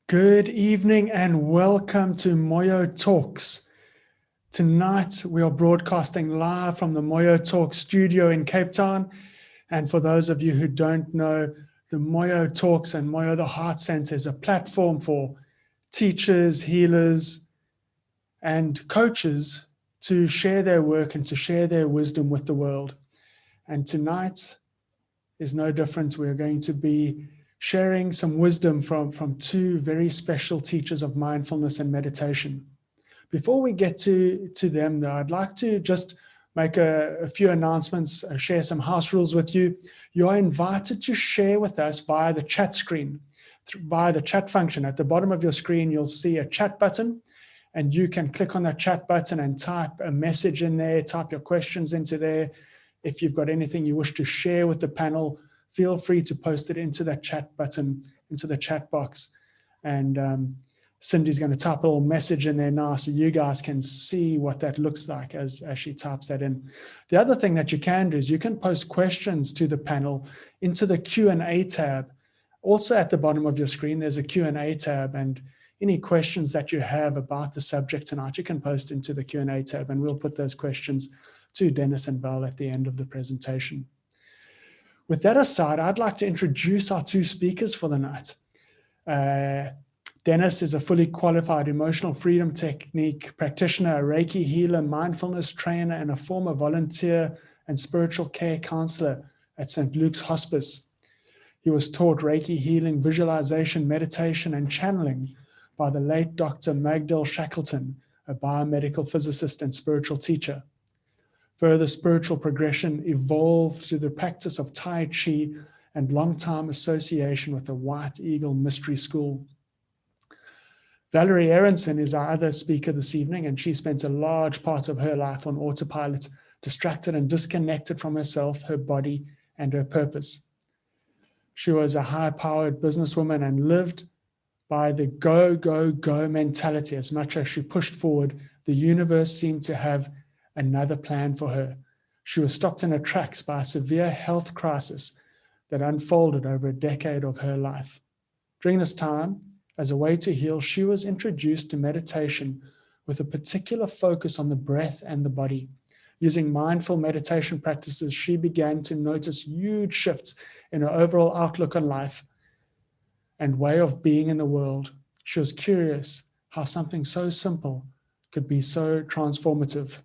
Good evening and welcome to Moyo Talks. Tonight we are broadcasting live from the Moyo Talks studio in Cape Town. And for those of you who don't know, the Moyo Talks and Moyo the Heart Center is a platform for teachers, healers, and coaches to share their work and to share their wisdom with the world. And tonight is no different. We're going to be sharing some wisdom from two very special teachers of mindfulness and meditation. Before we get to them, though, I'd like to just make a few announcements, share some house rules with you. You are invited to share with us via the chat screen, via the chat function. At the bottom of your screen, you'll see a chat button, and you can click on that chat button and type a message in there, type your questions into there. If you've got anything you wish to share with the panel, feel free to post it into that chat button, into the chat box. And Cindy's going to type a little message in there now so you guys can see what that looks like as she types that in. The other thing that you can do is you can post questions to the panel into the Q&A tab. Also at the bottom of your screen, there's a Q&A tab, and any questions that you have about the subject tonight, you can post into the Q&A tab, and we'll put those questions to Denis and Val at the end of the presentation. With that aside, I'd like to introduce our two speakers for the night. Denis is a fully qualified emotional freedom technique practitioner, a Reiki healer, mindfulness trainer, and a former volunteer and spiritual care counselor at St. Luke's Hospice. He was taught Reiki healing, visualization, meditation, and channeling by the late Dr. Magdal Shackleton, a biomedical physicist and spiritual teacher. Further spiritual progression evolved through the practice of Tai Chi and long-time association with the White Eagle Mystery School. Valerie Aronson is our other speaker this evening, and she spent a large part of her life on autopilot, distracted and disconnected from herself, her body, and her purpose. She was a high-powered businesswoman and lived by the go, go, go mentality. As much as she pushed forward, the universe seemed to have another plan for her. She was stopped in her tracks by a severe health crisis that unfolded over a decade of her life. During this time, as a way to heal, she was introduced to meditation with a particular focus on the breath and the body. Using mindful meditation practices, she began to notice huge shifts in her overall outlook on life and way of being in the world. She was curious how something so simple could be so transformative.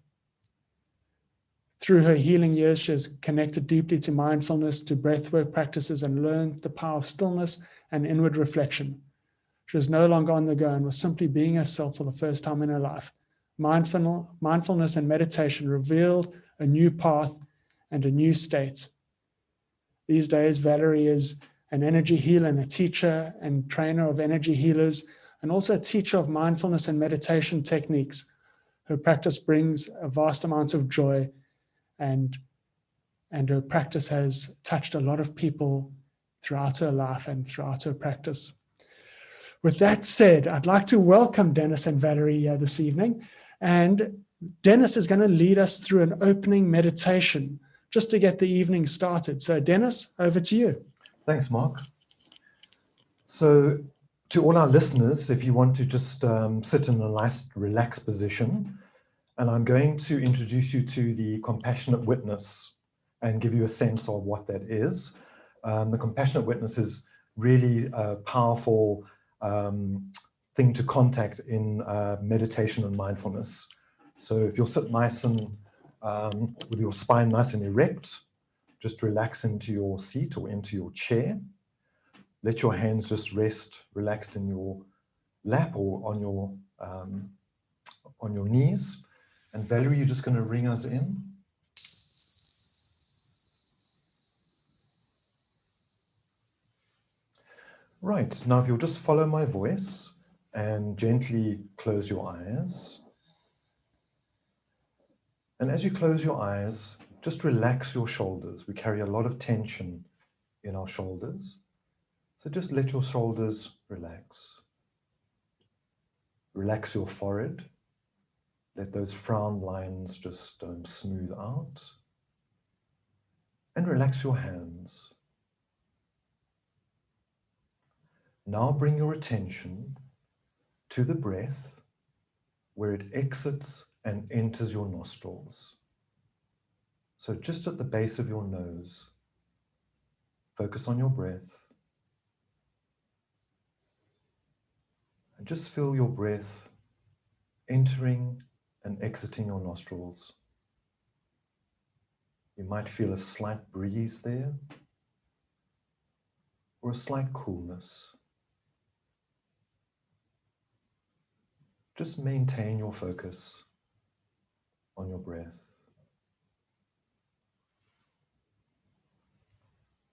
Through her healing years, she has connected deeply to mindfulness, to breathwork practices, and learned the power of stillness and inward reflection. She was no longer on the go and was simply being herself for the first time in her life. Mindfulness and meditation revealed a new path and a new state. These days, Valerie is an energy healer and a teacher and trainer of energy healers, and also a teacher of mindfulness and meditation techniques. Her practice brings a vast amount of joy, and her practice has touched a lot of people throughout her life and throughout her practice. With that said, I'd like to welcome Denis and Valerie this evening. And Denis is going to lead us through an opening meditation just to get the evening started. So Denis, over to you. Thanks, Mark. So to all our listeners, if you want to just sit in a nice relaxed position, and I'm going to introduce you to the compassionate witness and give you a sense of what that is. The compassionate witness is really a powerful thing to contact in meditation and mindfulness. So if you'll sit nice and with your spine nice and erect, just relax into your seat or into your chair. Let your hands just rest relaxed in your lap or on your knees. And Valerie, you're just going to ring us in. Right, now if you'll just follow my voice and gently close your eyes. And as you close your eyes, just relax your shoulders. We carry a lot of tension in our shoulders. So just let your shoulders relax. Relax your forehead. Let those frown lines just smooth out. And relax your hands. Now bring your attention to the breath where it exits and enters your nostrils. So just at the base of your nose, focus on your breath. And just feel your breath entering and exiting your nostrils. You might feel a slight breeze there, or a slight coolness. Just maintain your focus on your breath.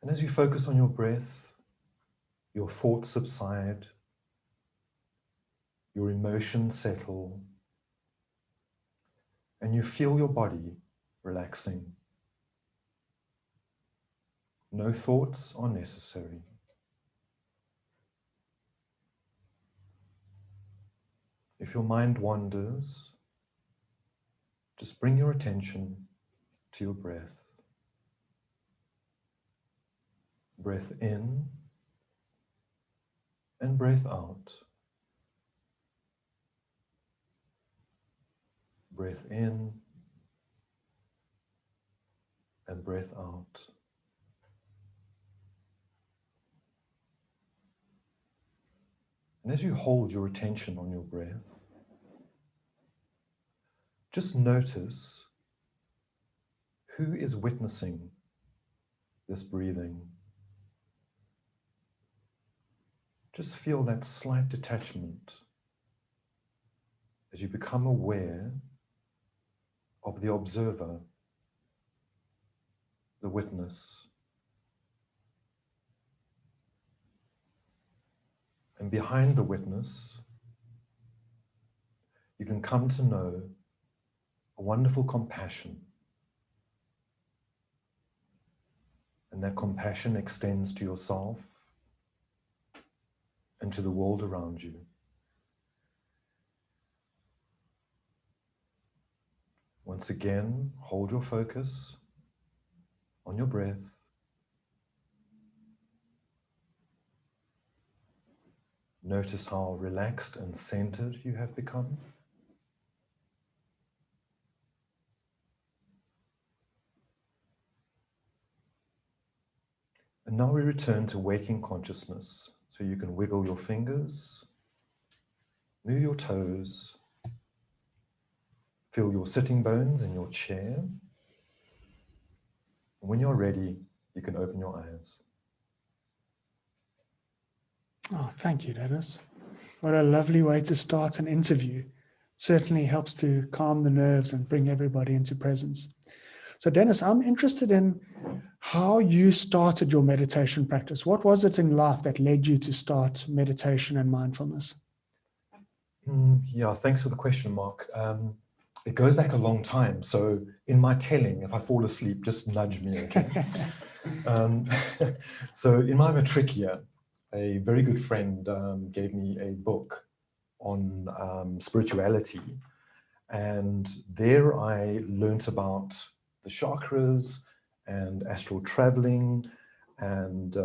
And as you focus on your breath, your thoughts subside, your emotions settle, and you feel your body relaxing. No thoughts are necessary. If your mind wanders, just bring your attention to your breath. Breath in and breath out. Breath in and breath out. And as you hold your attention on your breath, just notice who is witnessing this breathing. Just feel that slight detachment as you become aware of the observer, the witness. And behind the witness, you can come to know a wonderful compassion. And that compassion extends to yourself and to the world around you. Once again, hold your focus on your breath. Notice how relaxed and centered you have become. And now we return to waking consciousness. So you can wiggle your fingers, move your toes, feel your sitting bones in your chair. And when you're ready, you can open your eyes. Oh, thank you, Denis. What a lovely way to start an interview. It certainly helps to calm the nerves and bring everybody into presence. So, Denis, I'm interested in how you started your meditation practice. What was it in life that led you to start meditation and mindfulness? Yeah, thanks for the question, Mark. It goes back a long time. So in my telling, if I fall asleep, just nudge me, okay? So in my matric year, a very good friend gave me a book on spirituality. And there I learnt about the chakras and astral traveling and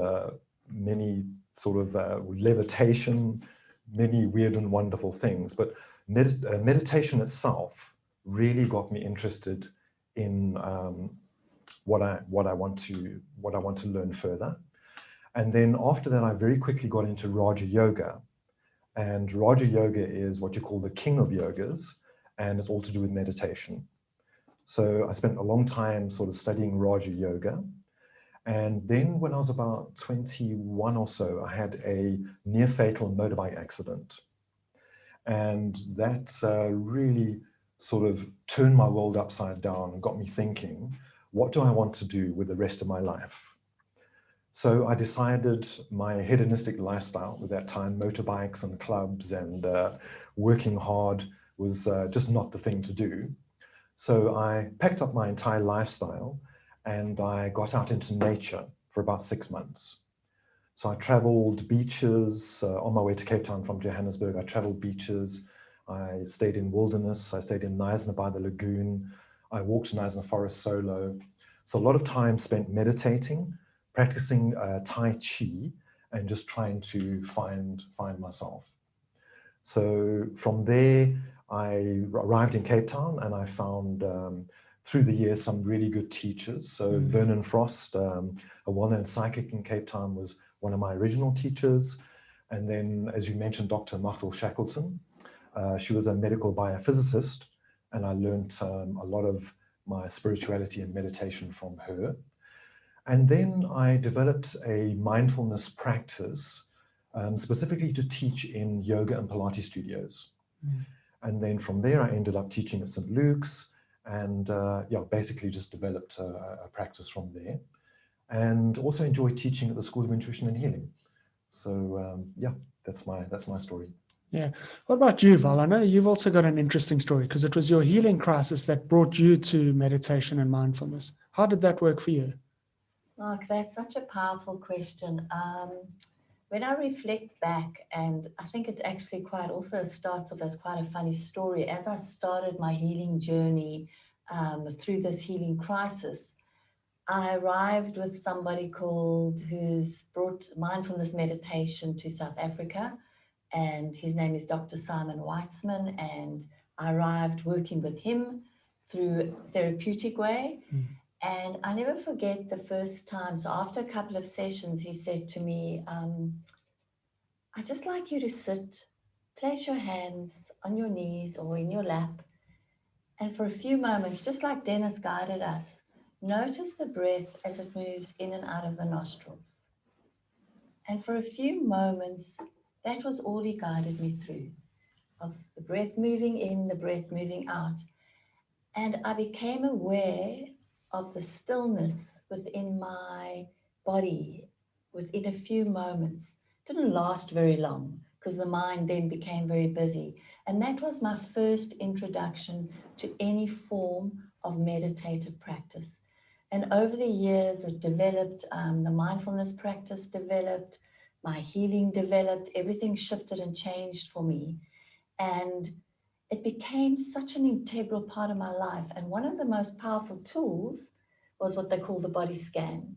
many sort of levitation, many weird and wonderful things. But meditation itself really got me interested in what I want to learn further. And then after that, I very quickly got into Raja Yoga. And Raja Yoga is what you call the king of yogas, and it's all to do with meditation. So I spent a long time sort of studying Raja Yoga. And then when I was about 21 or so, I had a near-fatal motorbike accident. And that really sort of turned my world upside down and got me thinking, what do I want to do with the rest of my life? So I decided my hedonistic lifestyle at that time, motorbikes and clubs and working hard was just not the thing to do. So I packed up my entire lifestyle and I got out into nature for about 6 months. So I traveled beaches on my way to Cape Town from Johannesburg. I traveled beaches. I stayed in wilderness. I stayed in Knysna by the lagoon. I walked Knysna Forest solo. So a lot of time spent meditating, practicing Tai Chi, and just trying to find myself. So from there, I arrived in Cape Town, and I found through the years some really good teachers. So Vernon Frost, a well-known psychic in Cape Town, was one of my original teachers. And then, as you mentioned, Dr. Machtel Shackleton. She was a medical biophysicist, and I learned a lot of my spirituality and meditation from her. And then I developed a mindfulness practice, specifically to teach in yoga and Pilates studios. And then from there, I ended up teaching at St. Luke's, and basically just developed a practice from there. And also enjoy teaching at the School of Intuition and Healing. So that's my story. Yeah. What about you, Val? I know you've also got an interesting story, because it was your healing crisis that brought you to meditation and mindfulness. How did that work for you? Mark, that's such a powerful question. When I reflect back, and I think it's actually starts off as quite a funny story. As I started my healing journey through this healing crisis, I arrived with somebody who's brought mindfulness meditation to South Africa, and his name is Dr. Simon Weitzman, and I arrived working with him through therapeutic way. And I never forget the first time. So after a couple of sessions, he said to me, I'd just like you to sit, place your hands on your knees or in your lap, and for a few moments, just like Denis guided us, notice the breath as it moves in and out of the nostrils. And for a few moments, that was all he guided me through, of the breath moving in, the breath moving out. And I became aware of the stillness within my body within a few moments. It didn't last very long, because the mind then became very busy. And that was my first introduction to any form of meditative practice. And over the years, it developed, the mindfulness practice developed, my healing developed, everything shifted and changed for me. And it became such an integral part of my life. And one of the most powerful tools was what they call the body scan.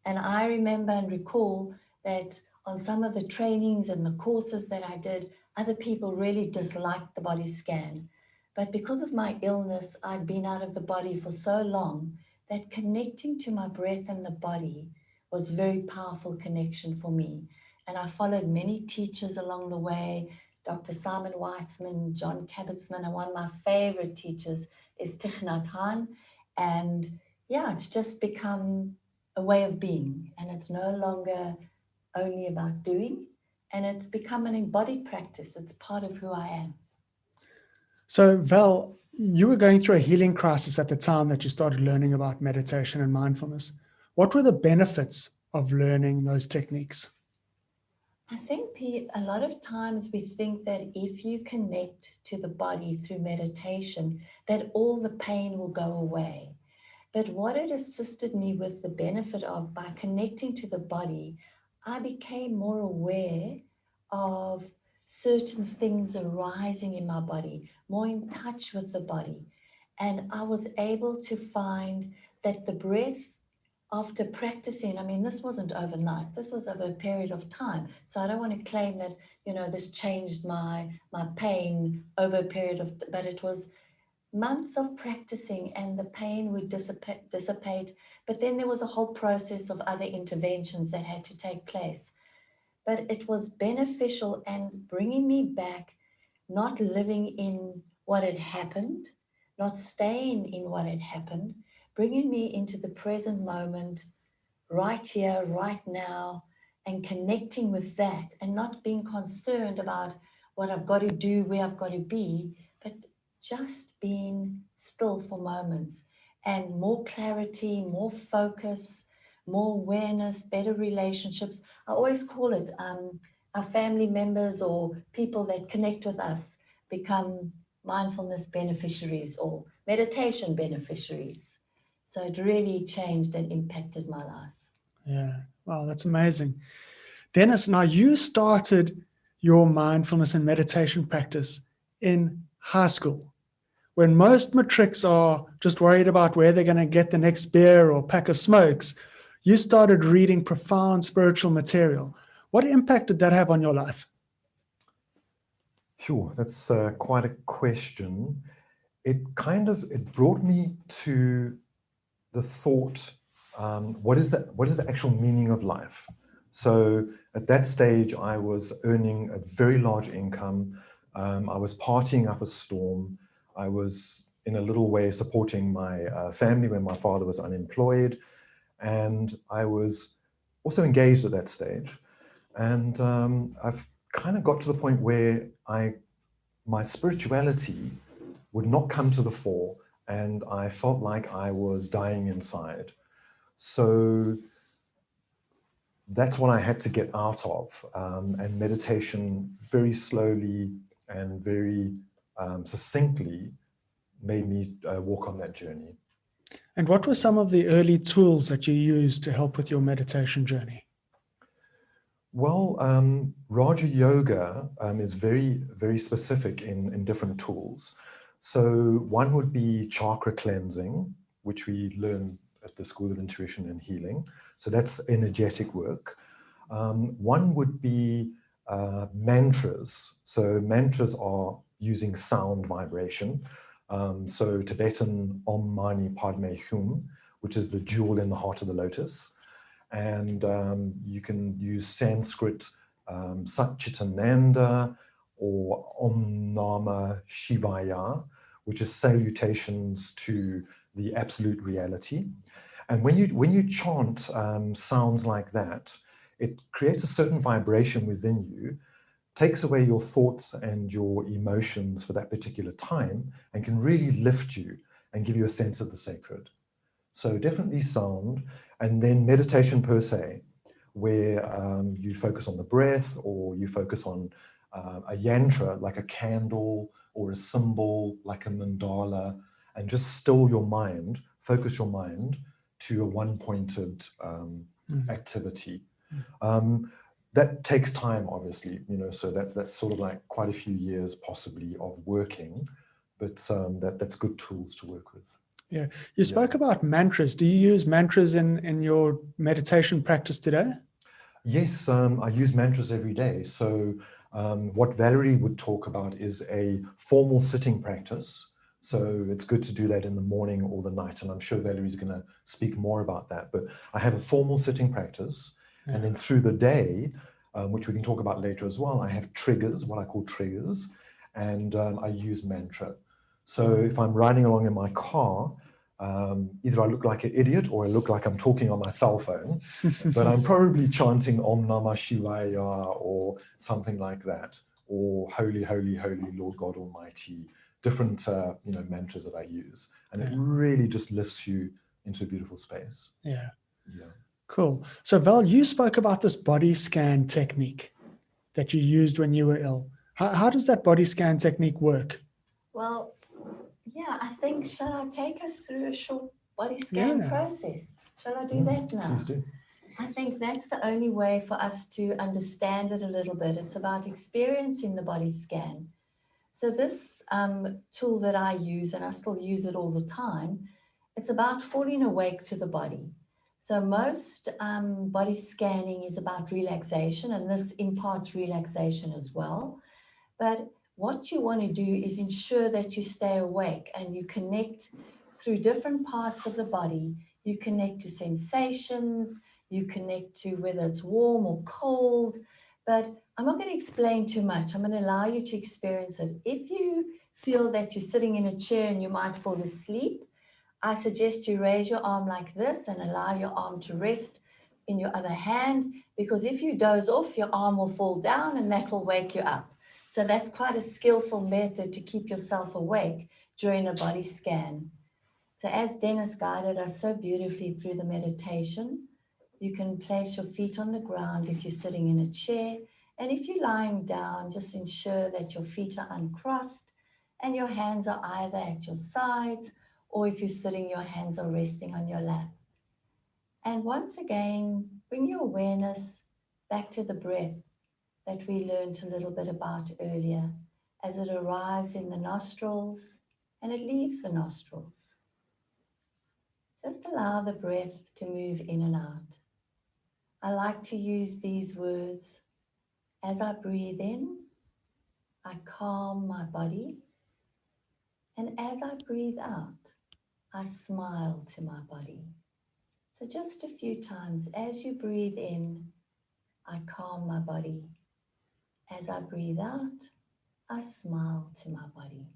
And I remember and recall that on some of the trainings and the courses that I did, other people really disliked the body scan. But because of my illness, I'd been out of the body for so long that connecting to my breath and the body was a very powerful connection for me. And I followed many teachers along the way, Dr. Simon Weitzman, John Kabat-Zinn, and one of my favorite teachers is Thich Nhat Hanh. And it's just become a way of being, and it's no longer only about doing, and it's become an embodied practice. It's part of who I am. So Val, you were going through a healing crisis at the time that you started learning about meditation and mindfulness. What were the benefits of learning those techniques? I think, Pete, a lot of times we think that if you connect to the body through meditation, that all the pain will go away. But what it assisted me with, the benefit of, by connecting to the body, I became more aware of certain things arising in my body, more in touch with the body. And I was able to find that the breath, after practicing, this wasn't overnight, this was over a period of time. So I don't want to claim that, this changed my pain over a period of, but it was months of practicing, and the pain would dissipate. But then there was a whole process of other interventions that had to take place. But it was beneficial and bringing me back, not living in what had happened, not staying in what had happened, bringing me into the present moment, right here, right now, and connecting with that, and not being concerned about what I've got to do, where I've got to be, but just being still for moments, and more clarity, more focus, more awareness, better relationships. I always call it our family members or people that connect with us become mindfulness beneficiaries or meditation beneficiaries. So it really changed and impacted my life. Yeah, wow, that's amazing. Denis, now you started your mindfulness and meditation practice in high school, when most matrics are just worried about where they're going to get the next beer or pack of smokes. You started reading profound spiritual material. What impact did that have on your life? Sure, that's quite a question. It brought me to the thought, what is the actual meaning of life? So at that stage, I was earning a very large income. I was partying up a storm. I was, in a little way, supporting my family when my father was unemployed. And I was also engaged at that stage. And I've kind of got to the point where my spirituality would not come to the fore, and I felt like I was dying inside. So that's what I had to get out of. And meditation very slowly and very succinctly made me walk on that journey. And what were some of the early tools that you used to help with your meditation journey? Well, Raja Yoga is very, very specific in different tools. So one would be chakra cleansing, which we learn at the School of Intuition and Healing. So that's energetic work. One would be mantras. So mantras are using sound vibration. So Tibetan Om Mani Padme Hum, which is the jewel in the heart of the lotus. And you can use Sanskrit Satchitananda or Om Nama Shivaya, which is salutations to the absolute reality. And when you chant sounds like that, it creates a certain vibration within you, takes away your thoughts and your emotions for that particular time, and can really lift you and give you a sense of the sacred. So definitely sound. And then meditation per se, where you focus on the breath, or you focus on a yantra like a candle, or a symbol like a mandala, and just still your mind, focus your mind to a one-pointed activity. That takes time, obviously, so that's sort of like quite a few years possibly of working, but that's good tools to work with. Yeah. You spoke about mantras. Do you use mantras in your meditation practice today? Yes, I use mantras every day. So what Valerie would talk about is a formal sitting practice. So it's good to do that in the morning or the night. And I'm sure Valerie's going to speak more about that. But I have a formal sitting practice. Yeah. And then through the day, which we can talk about later as well, I have triggers, what I call triggers. And I use mantra. So if I'm riding along in my car, either I look like an idiot or I look like I'm talking on my cell phone, but I'm probably chanting Om Namah Shivaya or something like that, or Holy, Holy, Holy Lord God Almighty, different mantras that I use. And it really just lifts you into a beautiful space. Yeah. Yeah. Cool. So Val, you spoke about this body scan technique that you used when you were ill. How does that body scan technique work? Well, yeah, I think, shall I take us through a short body scan process? Shall I do that now? Please do. I think that's the only way for us to understand it a little bit. It's about experiencing the body scan. So this tool that I use, and I still use it all the time, it's about falling awake to the body. So most body scanning is about relaxation, and this imparts relaxation as well. But what you want to do is ensure that you stay awake and you connect through different parts of the body. You connect to sensations, you connect to whether it's warm or cold, but I'm not going to explain too much. I'm going to allow you to experience it. If you feel that you're sitting in a chair and you might fall asleep, I suggest you raise your arm like this and allow your arm to rest in your other hand, because if you doze off, your arm will fall down and that will wake you up. So that's quite a skillful method to keep yourself awake during a body scan. So as Denis guided us so beautifully through the meditation, you can place your feet on the ground if you're sitting in a chair. And if you're lying down, just ensure that your feet are uncrossed and your hands are either at your sides, or if you're sitting, your hands are resting on your lap. And once again, bring your awareness back to the breath that we learned a little bit about earlier, as it arrives in the nostrils and it leaves the nostrils. Just allow the breath to move in and out. I like to use these words. As I breathe in, I calm my body. And as I breathe out, I smile to my body. So just a few times, as you breathe in, I calm my body. As I breathe out, I smile to my body.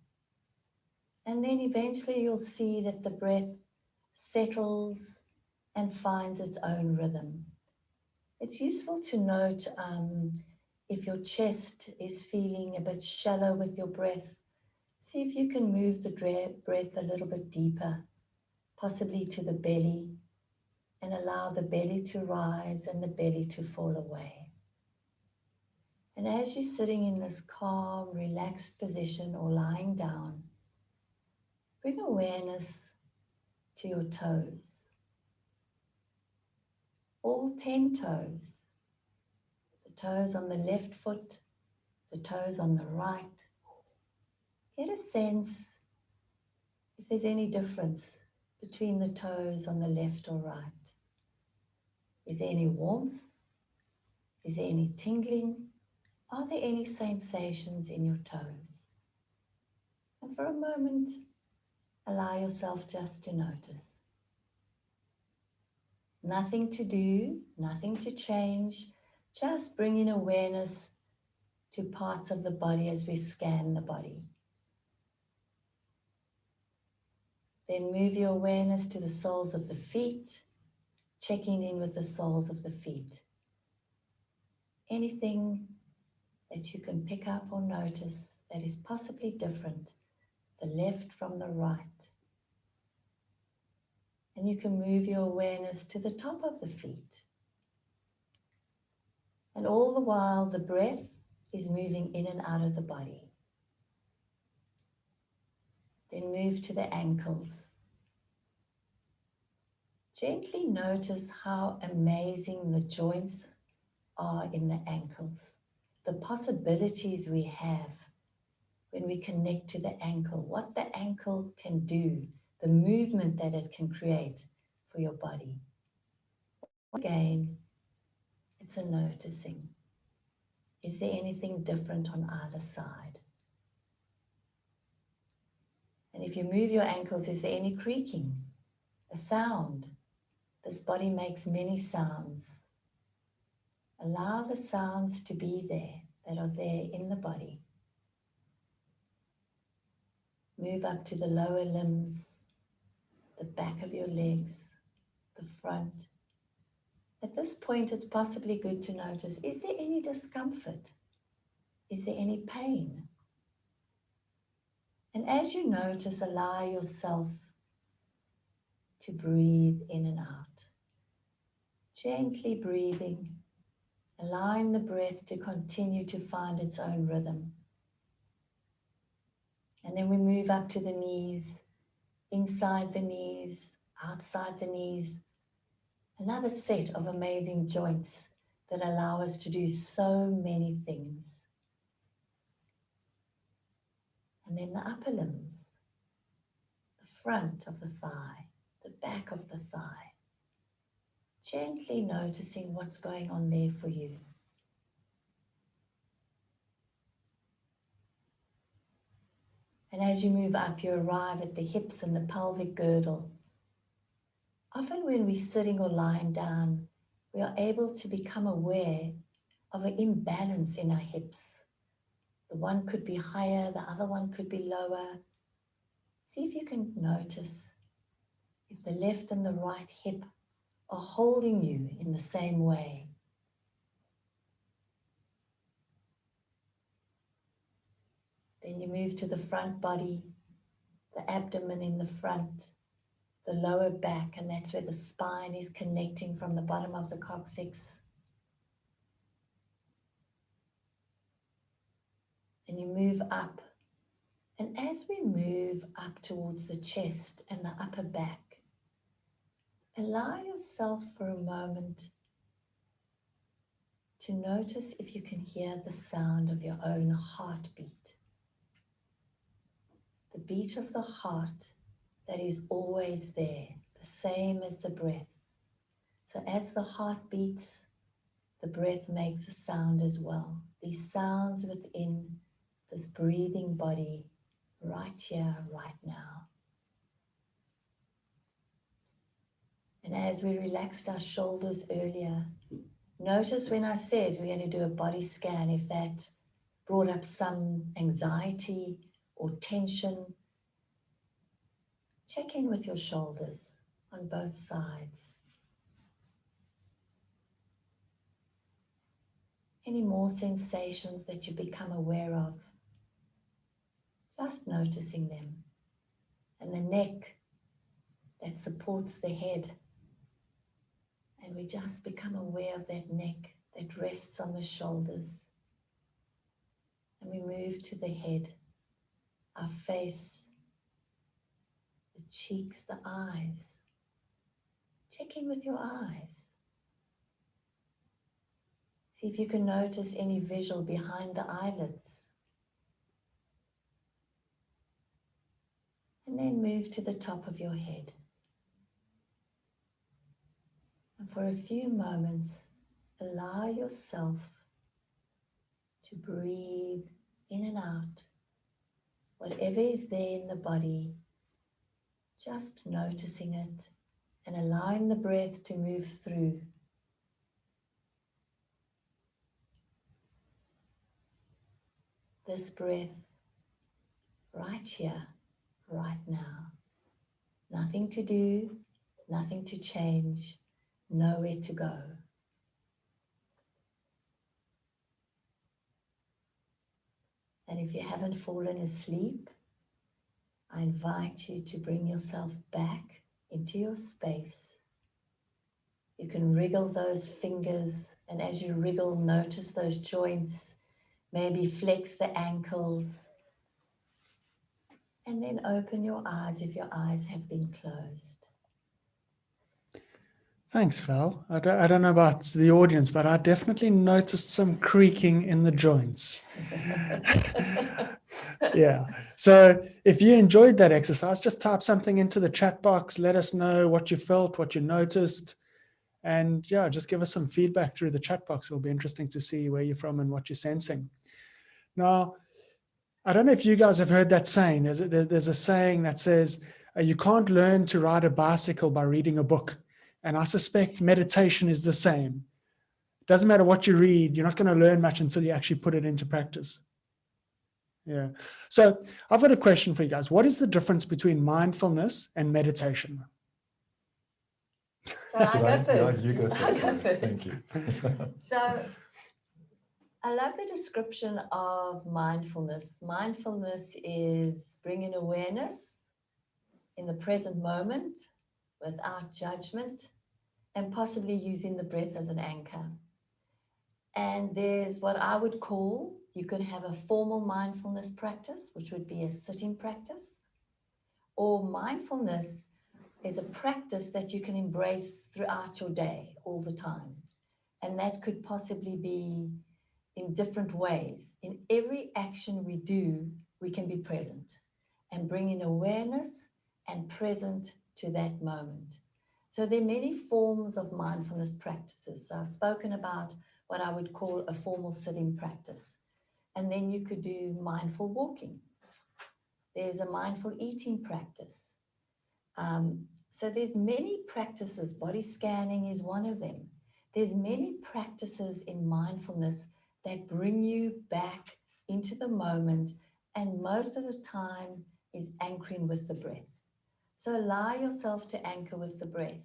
And then eventually you'll see that the breath settles and finds its own rhythm. It's useful to note if your chest is feeling a bit shallow with your breath. See if you can move the breath a little bit deeper, possibly to the belly, and allow the belly to rise and the belly to fall away. And as you're sitting in this calm, relaxed position or lying down, bring awareness to your toes. All 10 toes. The toes on the left foot, the toes on the right. Get a sense if there's any difference between the toes on the left or right. Is there any warmth? Is there any tingling? Are there any sensations in your toes? And for a moment, allow yourself just to notice. Nothing to do, nothing to change, just bringing awareness to parts of the body as we scan the body. Then move your awareness to the soles of the feet, checking in with the soles of the feet. Anything that you can pick up or notice that is possibly different, the left from the right. And you can move your awareness to the top of the feet. And all the while, the breath is moving in and out of the body. Then move to the ankles. Gently notice how amazing the joints are in the ankles. The possibilities we have when we connect to the ankle, what the ankle can do, the movement that it can create for your body. Again, it's a noticing. Is there anything different on either side? And if you move your ankles, is there any creaking, a sound? This body makes many sounds. Allow the sounds to be there, that are there in the body. Move up to the lower limbs, the back of your legs, the front. At this point, it's possibly good to notice, is there any discomfort? Is there any pain? And as you notice, allow yourself to breathe in and out. Gently breathing, allowing the breath to continue to find its own rhythm. And then we move up to the knees, inside the knees, outside the knees. Another set of amazing joints that allow us to do so many things. And then the upper limbs, the front of the thigh, the back of the thigh. Gently noticing what's going on there for you. And as you move up, you arrive at the hips and the pelvic girdle. Often when we're sitting or lying down, we are able to become aware of an imbalance in our hips. The one could be higher, the other one could be lower. See if you can notice if the left and the right hip are holding you in the same way. Then you move to the front body, the abdomen in the front, the lower back, and that's where the spine is connecting from the bottom of the coccyx. And you move up. And as we move up towards the chest and the upper back, allow yourself for a moment to notice if you can hear the sound of your own heartbeat. The beat of the heart that is always there, the same as the breath. So as the heart beats, the breath makes a sound as well. These sounds within this breathing body right here, right now. And as we relaxed our shoulders earlier, notice when I said we're going to do a body scan, if that brought up some anxiety or tension, check in with your shoulders on both sides. Any more sensations that you become aware of, just noticing them. And the neck that supports the head. And we just become aware of that neck that rests on the shoulders. And we move to the head, our face, the cheeks, the eyes. Check in with your eyes. See if you can notice any visual behind the eyelids. And then move to the top of your head. And for a few moments, allow yourself to breathe in and out. Whatever is there in the body, just noticing it and allowing the breath to move through. This breath right here, right now. Nothing to do, nothing to change, nowhere to go. And if you haven't fallen asleep, I invite you to bring yourself back into your space. You can wriggle those fingers, and as you wriggle, notice those joints, maybe flex the ankles, and then open your eyes if your eyes have been closed. Thanks, Val. I don't know about the audience, but I definitely noticed some creaking in the joints. Yeah. So if you enjoyed that exercise, just type something into the chat box. Let us know what you felt, what you noticed. And yeah, just give us some feedback through the chat box. It'll be interesting to see where you're from and what you're sensing. Now, I don't know if you guys have heard that saying. There's a saying that says, you can't learn to ride a bicycle by reading a book. And I suspect meditation is the same. It doesn't matter what you read, you're not going to learn much until you actually put it into practice. Yeah. So I've got a question for you guys. What is the difference between mindfulness and meditation? So I go first. Yeah, you go first. I go first. Thank you. So I love the description of mindfulness. Mindfulness is bringing awareness in the present moment without judgment and possibly using the breath as an anchor. And there's what I would call, you could have a formal mindfulness practice, which would be a sitting practice, or mindfulness is a practice that you can embrace throughout your day all the time. And that could possibly be in different ways. In every action we do, we can be present and bring in awareness and present to that moment. So there are many forms of mindfulness practices. So I've spoken about what I would call a formal sitting practice. And then you could do mindful walking. There's a mindful eating practice. So there's many practices. Body scanning is one of them. There's many practices in mindfulness that bring you back into the moment, and most of the time is anchoring with the breath. So allow yourself to anchor with the breath.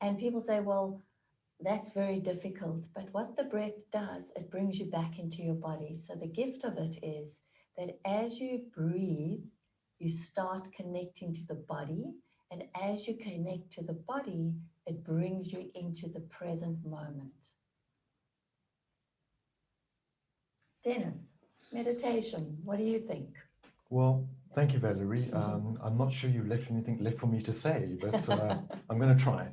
And people say, well, that's very difficult. But what the breath does, it brings you back into your body. So the gift of it is that as you breathe, you start connecting to the body. And as you connect to the body, it brings you into the present moment. Denis, meditation, what do you think? Well, thank you, Valerie. I'm not sure you left anything left for me to say, but I'm going to try.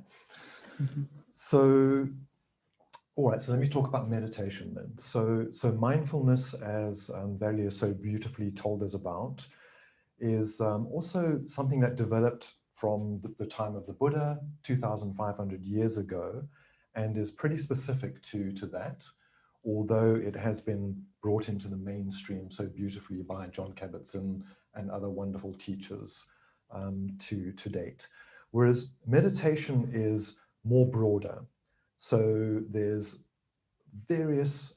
So, all right, so let me talk about meditation then. So mindfulness, as Valerie so beautifully told us about, is also something that developed from the time of the Buddha 2,500 years ago, and is pretty specific to that, although it has been brought into the mainstream so beautifully by John Kabat-Zinn and other wonderful teachers to date. Whereas meditation is more broader. So there's various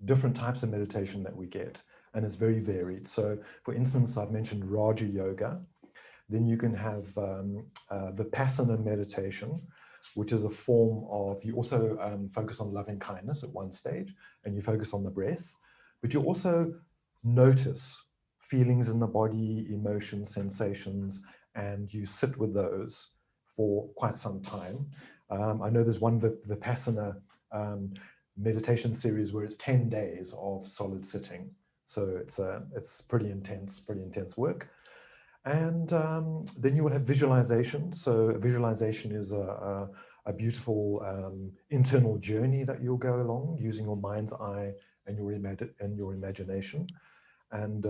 different types of meditation that we get, and it's very varied. So for instance, I've mentioned Raja Yoga. Then you can have Vipassana meditation, which is a form of, you also focus on loving kindness at one stage, and you focus on the breath, but you also notice feelings in the body, emotions, sensations, and you sit with those for quite some time. I know there's one Vipassana meditation series where it's 10 days of solid sitting. So it's pretty intense work. And then you will have visualization. So visualization is a beautiful internal journey that you'll go along using your mind's eye and your imagination. And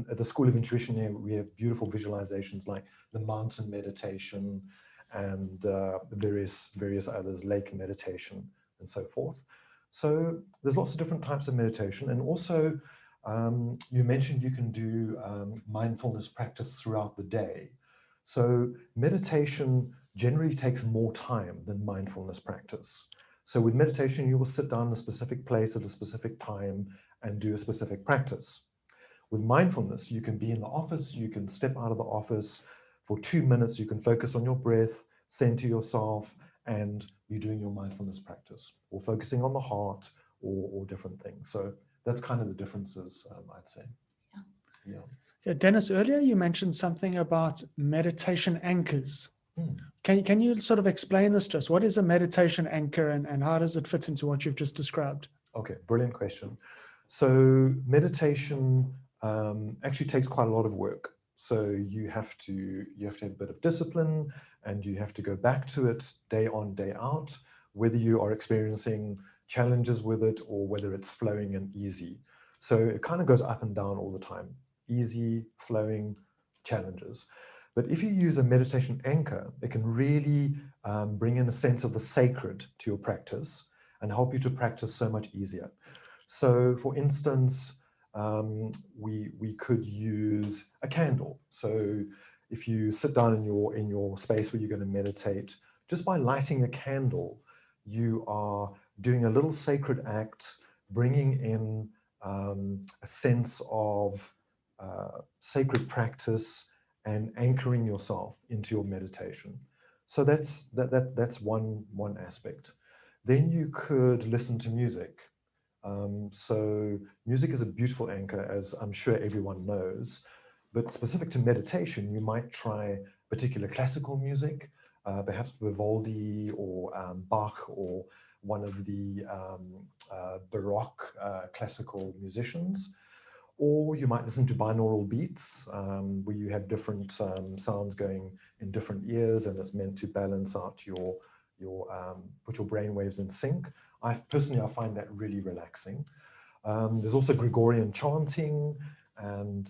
at the School of Intuition here, we have beautiful visualizations like the mountain meditation and various others, lake meditation and so forth. So there's lots of different types of meditation. And also, you mentioned you can do mindfulness practice throughout the day. So meditation generally takes more time than mindfulness practice. So with meditation, you will sit down in a specific place at a specific time and do a specific practice. With mindfulness, you can be in the office, you can step out of the office for 2 minutes, you can focus on your breath, center yourself, and you're doing your mindfulness practice, or focusing on the heart, or different things. So that's kind of the differences, I'd say. Yeah, Denis, earlier you mentioned something about meditation anchors. Can you sort of explain this to us? What is a meditation anchor, and how does it fit into what you've just described? Okay, brilliant question. So meditation actually takes quite a lot of work. So you have to have a bit of discipline, and you have to go back to it day on, day out, whether you are experiencing challenges with it or whether it's flowing and easy. So it kind of goes up and down all the time. Easy, flowing, challenges. But if you use a meditation anchor, it can really bring in a sense of the sacred to your practice and help you to practice so much easier. So for instance, we could use a candle. So if you sit down in your space where you're going to meditate, just by lighting a candle, you are doing a little sacred act, bringing in a sense of sacred practice and anchoring yourself into your meditation. So that's one aspect. Then you could listen to music. So music is a beautiful anchor, as I'm sure everyone knows. But specific to meditation, you might try particular classical music, perhaps Vivaldi or Bach or one of the Baroque classical musicians. Or you might listen to binaural beats, where you have different sounds going in different ears, and it's meant to balance out put your brain waves in sync. I find that really relaxing. There's also Gregorian chanting and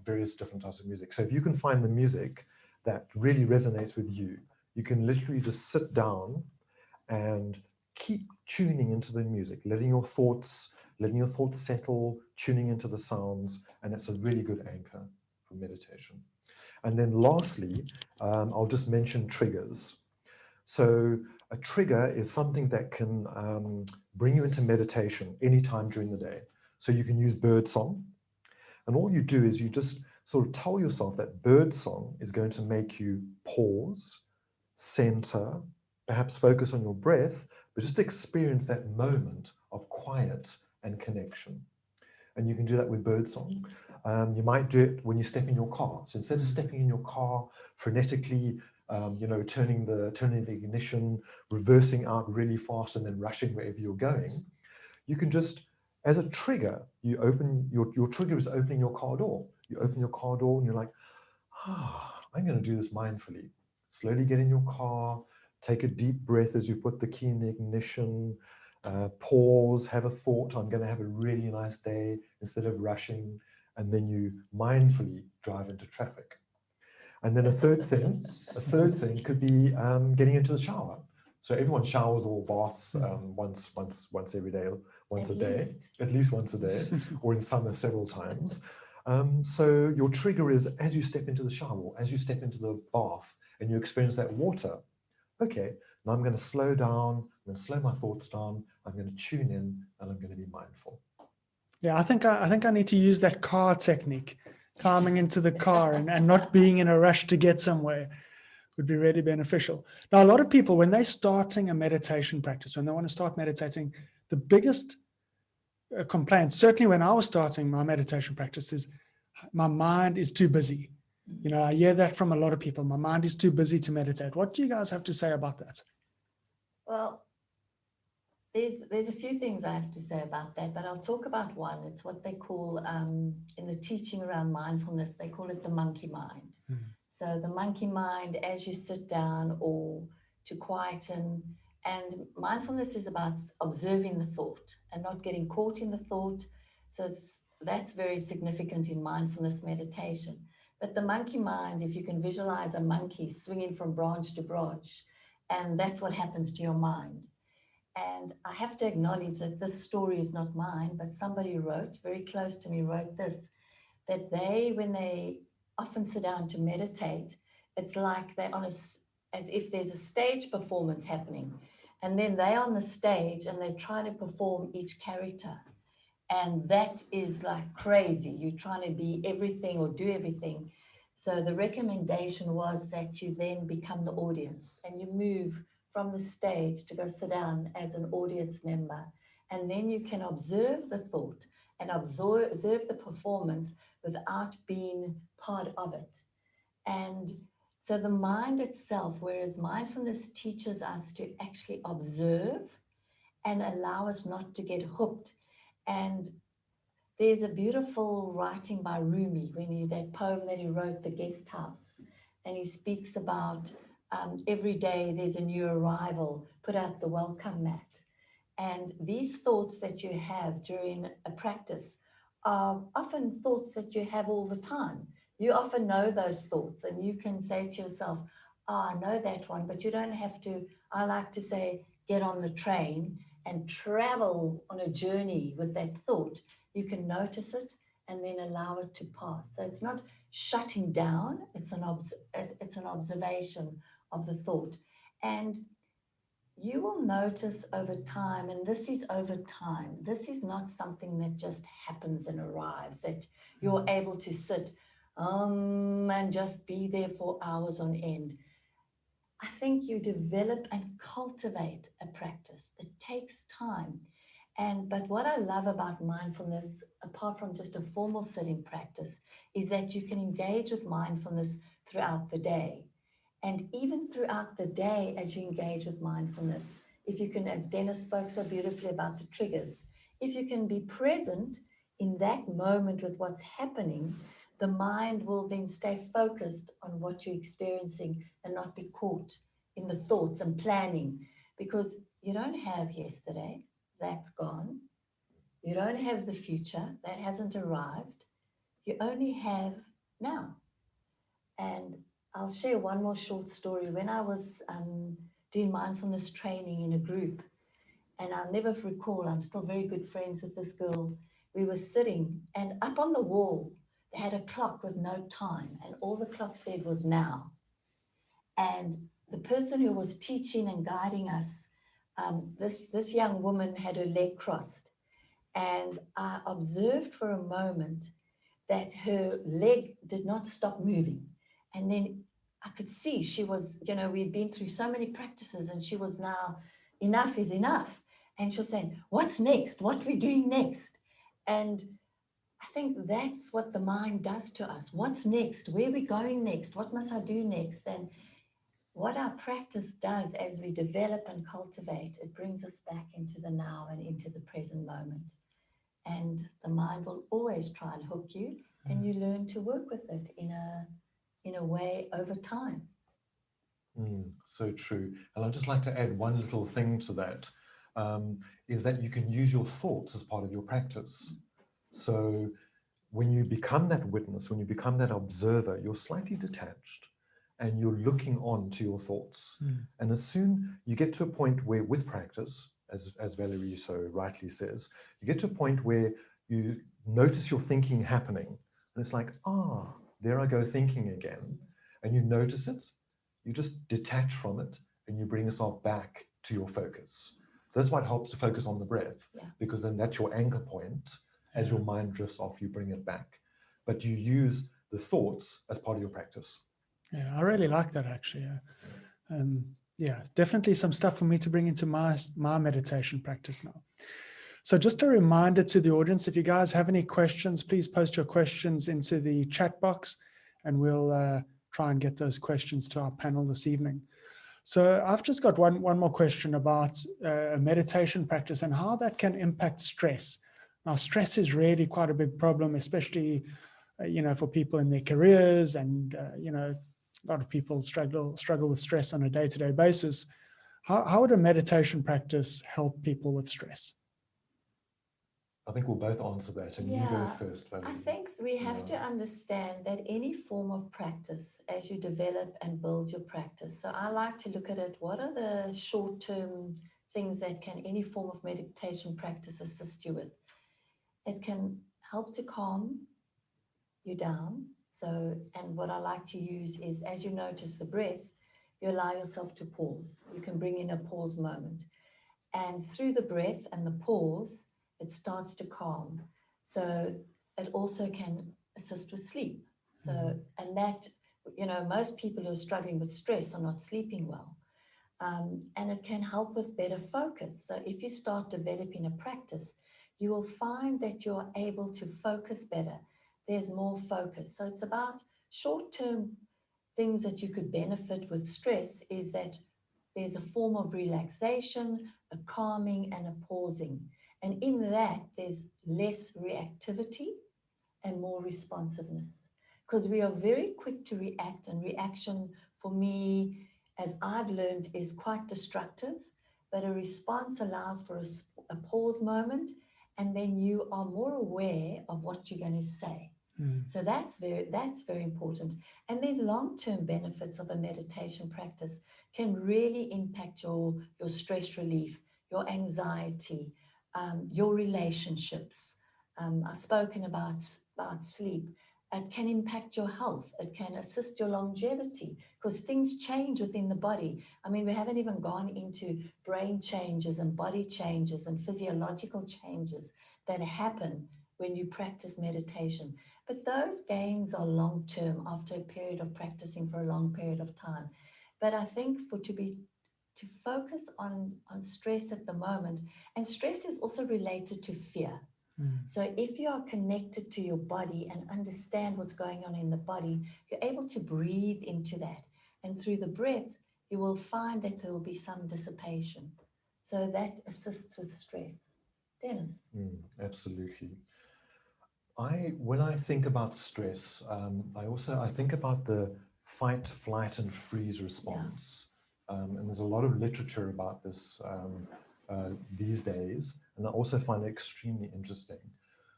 various different types of music. So if you can find the music that really resonates with you, you can literally just sit down and keep tuning into the music, letting your thoughts settle, tuning into the sounds, and it's a really good anchor for meditation. And then lastly, I'll just mention triggers. So a trigger is something that can bring you into meditation anytime during the day. So you can use birdsong, and all you do is you just sort of tell yourself that birdsong is going to make you pause, center, perhaps focus on your breath, but just experience that moment of quiet and connection. And you can do that with birdsong. You might do it when you step in your car. So instead of stepping in your car frenetically, turning the ignition, reversing out really fast, and then rushing wherever you're going, you can just, as a trigger, you open your trigger is opening your car door. You open your car door and you're like, I'm going to do this mindfully. Slowly get in your car, take a deep breath as you put the key in the ignition, pause, have a thought, I'm going to have a really nice day instead of rushing, and then you mindfully drive into traffic. And then a third thing could be getting into the shower. So everyone showers or baths once every day, once a day, at least once a day, or in summer several times. So your trigger is as you step into the shower, as you step into the bath, and you experience that water. Okay, now I'm going to slow down. I'm going to slow my thoughts down. I'm going to tune in, and I'm going to be mindful. Yeah, I think I need to use that car technique, calming into the car and not being in a rush to get somewhere would be really beneficial. Now, a lot of people, when they're starting a meditation practice, when they want to start meditating, the biggest complaint, certainly when I was starting my meditation practice, is my mind is too busy. You know, I hear that from a lot of people. My mind is too busy to meditate. What do you guys have to say about that? Well, there's a few things I have to say about that, but I'll talk about one. It's what they call, in the teaching around mindfulness, they call it the monkey mind. So the monkey mind, as you sit down or to quieten, and mindfulness is about observing the thought and not getting caught in the thought. So that's very significant in mindfulness meditation. But the monkey mind, if you can visualize a monkey swinging from branch to branch, and that's what happens to your mind. And I have to acknowledge that this story is not mine, but somebody wrote, very close to me, wrote this, that when they often sit down to meditate, it's like they're as if there's a stage performance happening. And then they're on the stage and they try to perform each character. And that is like crazy. You're trying to be everything or do everything. So the recommendation was that you then become the audience and you move from the stage to go sit down as an audience member. And then you can observe the thought and observe the performance without being part of it. And so the mind itself, whereas mindfulness teaches us to actually observe and allow us not to get hooked. And there's a beautiful writing by Rumi, that poem that he wrote, The Guest House, and he speaks about every day there's a new arrival, put out the welcome mat. And these thoughts that you have during a practice are often thoughts that you have all the time. You often know those thoughts and you can say to yourself, I know that one, but you don't have to, I like to say, get on the train and travel on a journey with that thought. You can notice it and then allow it to pass. So it's not shutting down, it's an observation of the thought. And you will notice over time, and this is over time, this is not something that just happens and arrives, that you're able to sit and just be there for hours on end. I think you develop and cultivate a practice. It takes time. But what I love about mindfulness, apart from just a formal sitting practice, is that you can engage with mindfulness throughout the day. And even throughout the day, as you engage with mindfulness, if you can, as Denis spoke so beautifully about the triggers, if you can be present in that moment with what's happening, the mind will then stay focused on what you're experiencing and not be caught in the thoughts and planning, because you don't have yesterday, that's gone. You don't have the future, that hasn't arrived. You only have now. And I'll share one more short story. When I was doing mindfulness training in a group, and I'll never recall, I'm still very good friends with this girl. We were sitting, and up on the wall, they had a clock with no time, and all the clock said was now. And the person who was teaching and guiding us, this young woman had her leg crossed. And I observed for a moment that her leg did not stop moving. And then I could see she was, we'd been through so many practices and she was now, enough is enough. And she was saying, what's next? What are we doing next? And I think that's what the mind does to us. What's next? Where are we going next? What must I do next? And what our practice does as we develop and cultivate, it brings us back into the now and into the present moment. And the mind will always try and hook you, and you learn to work with it in a way over time. So true. And I'd just like to add one little thing to that, is that you can use your thoughts as part of your practice. So when you become that witness, when you become that observer, you're slightly detached. and you're looking on to your thoughts. And as soon you get to a point where, with practice, as Valerie so rightly says, you get to a point where you notice your thinking happening. And it's like, there I go thinking again. And you notice it, you just detach from it, and you bring yourself back to your focus. So that's why it helps to focus on the breath, because then that's your anchor point. As your mind drifts off, you bring it back. But you use the thoughts as part of your practice. Yeah, I really like that, actually. Yeah, definitely some stuff for me to bring into my meditation practice now. So just a reminder to the audience, if you guys have any questions, please post your questions into the chat box, and we'll try and get those questions to our panel this evening. So I've just got one more question about a meditation practice and how that can impact stress. Now, stress is really quite a big problem, especially for people in their careers, and a lot of people struggle with stress on a day-to-day basis. How would a meditation practice help people with stress? I think we'll both answer that, and you go first, Valerie. I think we have to understand that any form of practice, as you develop and build your practice. So I like to look at it, what are the short-term things that can any form of meditation practice assist you with? It can help to calm you down. So, and what I like to use is, as you notice the breath, you allow yourself to pause. You can bring in a pause moment. And through the breath and the pause, it starts to calm. So it also can assist with sleep. So, and that, most people who are struggling with stress are not sleeping well. And it can help with better focus. So if you start developing a practice, you will find that you're able to focus better. There's more focus. So it's about short-term things that you could benefit with stress, is that there's a form of relaxation, a calming, and a pausing. And in that, there's less reactivity and more responsiveness. Because we are very quick to react, and reaction, for me, as I've learned, is quite destructive. But a response allows for a pause moment, and then you are more aware of what you're going to say. So that's very important. And then long-term benefits of a meditation practice can really impact your stress relief, your anxiety, your relationships. I've spoken about sleep. It can impact your health. It can assist your longevity, because things change within the body. I mean, we haven't even gone into brain changes and body changes and physiological changes that happen when you practice meditation. But those gains are long-term after a period of practicing for a long period of time. But I think to focus on stress at the moment, and stress is also related to fear. So if you are connected to your body and understand what's going on in the body, you're able to breathe into that. And through the breath, you will find that there will be some dissipation. So that assists with stress. Denis? Absolutely. When I think about stress, I think about the fight, flight, and freeze response. And there's a lot of literature about this these days, and I also find it extremely interesting.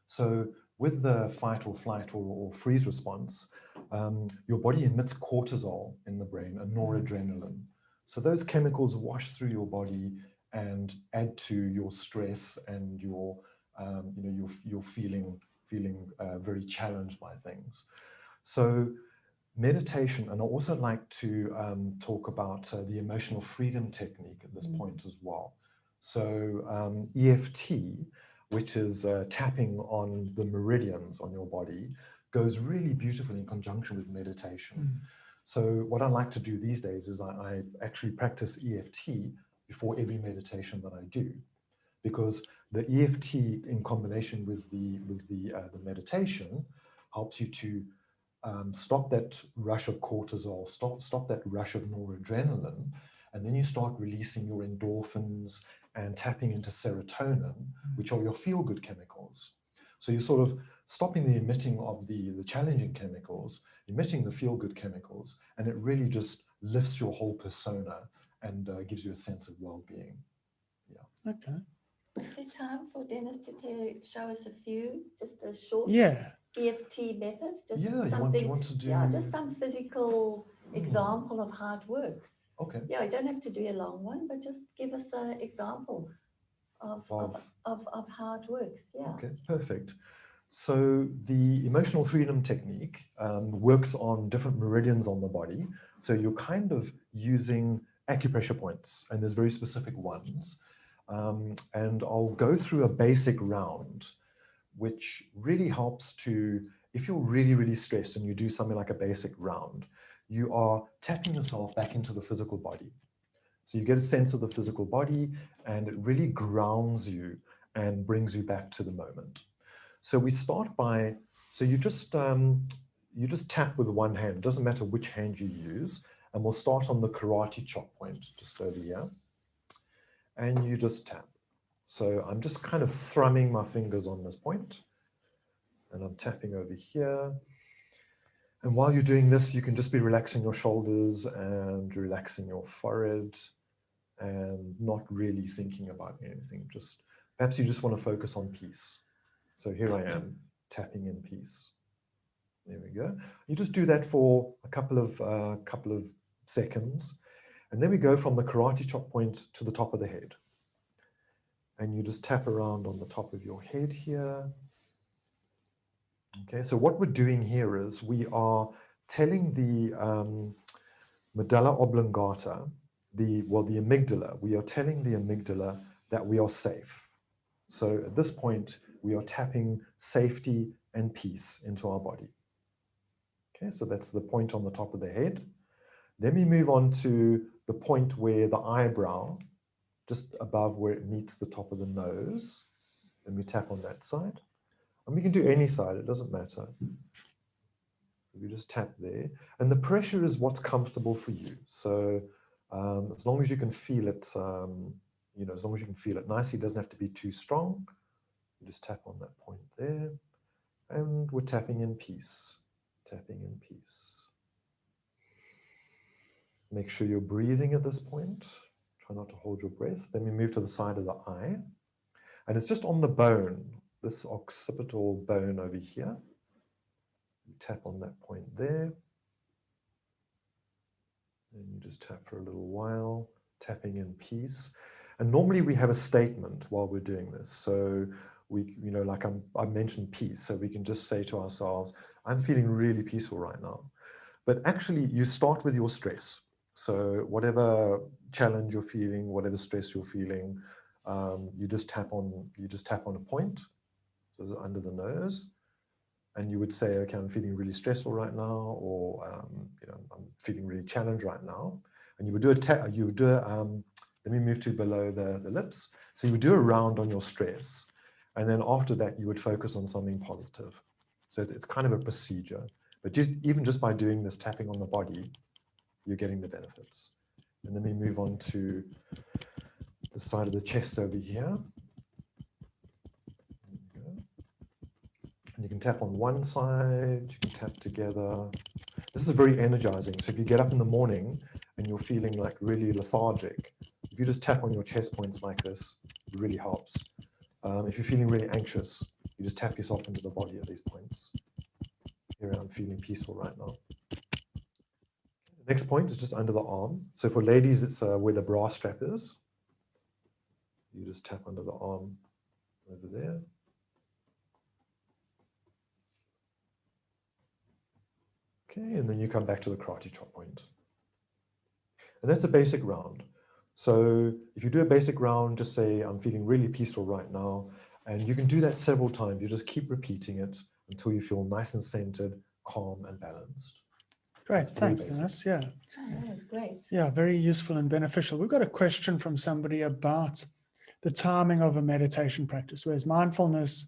So with the fight or flight or freeze response, your body emits cortisol in the brain and noradrenaline. So those chemicals wash through your body and add to your stress and your you're feeling very challenged by things. So meditation, and I also like to talk about the emotional freedom technique at this point as well. So EFT, which is tapping on the meridians on your body, goes really beautifully in conjunction with meditation. So what I like to do these days is I actually practice EFT before every meditation that I do, because the EFT in combination with the meditation helps you to stop that rush of cortisol, stop that rush of noradrenaline, and then you start releasing your endorphins and tapping into serotonin, which are your feel-good chemicals. So you're sort of stopping the emitting of the challenging chemicals, emitting the feel-good chemicals, and it really just lifts your whole persona and gives you a sense of well-being. Yeah. Okay. Is it time for Denis to show us just a short EFT method? Just something, you want to do? Just some physical example of how it works. Okay. Yeah, you don't have to do a long one, but just give us an example of how it works. Yeah. Okay, perfect. So the emotional freedom technique works on different meridians on the body. So you're kind of using acupressure points, and there's very specific ones. And I'll go through a basic round, which really helps to, if you're really, really stressed and you do something like a basic round, you are tapping yourself back into the physical body. So you get a sense of the physical body, and it really grounds you and brings you back to the moment. So we start by, so you just tap with one hand. It doesn't matter which hand you use. And we'll start on the karate chop point, just over here. And you just tap. So I'm just kind of thrumming my fingers on this point, and I'm tapping over here. And while you're doing this, you can just be relaxing your shoulders and relaxing your forehead and not really thinking about anything. Just perhaps you just want to focus on peace. So here I am tapping in peace. There we go. You just do that for a couple of seconds, and then we go from the karate chop point to the top of the head. And you just tap around on the top of your head here. Okay, so what we're doing here is we are telling the medulla oblongata, the amygdala, we are telling the amygdala that we are safe. So at this point, we are tapping safety and peace into our body. Okay, so that's the point on the top of the head. Then we move on to the point where the eyebrow, just above where it meets the top of the nose, and we tap on that side. And we can do any side, it doesn't matter. So we just tap there. And the pressure is what's comfortable for you. So as long as you can feel it, as long as you can feel it nicely, it doesn't have to be too strong. You just tap on that point there. And we're tapping in peace, tapping in peace. Make sure you're breathing at this point. Try not to hold your breath. Then we move to the side of the eye. And it's just on the bone, this occipital bone over here. You tap on that point there. And you just tap for a little while, tapping in peace. And normally we have a statement while we're doing this. So we, like I mentioned peace. So we can just say to ourselves, I'm feeling really peaceful right now. But actually you start with your stress. So whatever challenge you're feeling, whatever stress you're feeling, you just tap on a point. So this is under the nose. And you would say, okay, I'm feeling really stressful right now, or I'm feeling really challenged right now. And you would do let me move to below the lips. So you would do a round on your stress. And then after that, you would focus on something positive. So it's kind of a procedure. But even just by doing this tapping on the body, you're getting the benefits. And then we move on to the side of the chest over here. And you can tap on one side, you can tap together. This is very energizing. So if you get up in the morning and you're feeling like really lethargic, if you just tap on your chest points like this, it really helps. If you're feeling really anxious, you just tap yourself into the body at these points. Here I'm feeling peaceful right now. The next point is just under the arm. So for ladies, it's where the bra strap is. You just tap under the arm over there. Okay, and then you come back to the karate chop point. And that's a basic round. So if you do a basic round, just say, I'm feeling really peaceful right now. And you can do that several times. You just keep repeating it until you feel nice and centered, calm and balanced. Great, thanks, Denis. Yeah. Oh, that was great. Yeah, very useful and beneficial. We've got a question from somebody about the timing of a meditation practice, whereas mindfulness,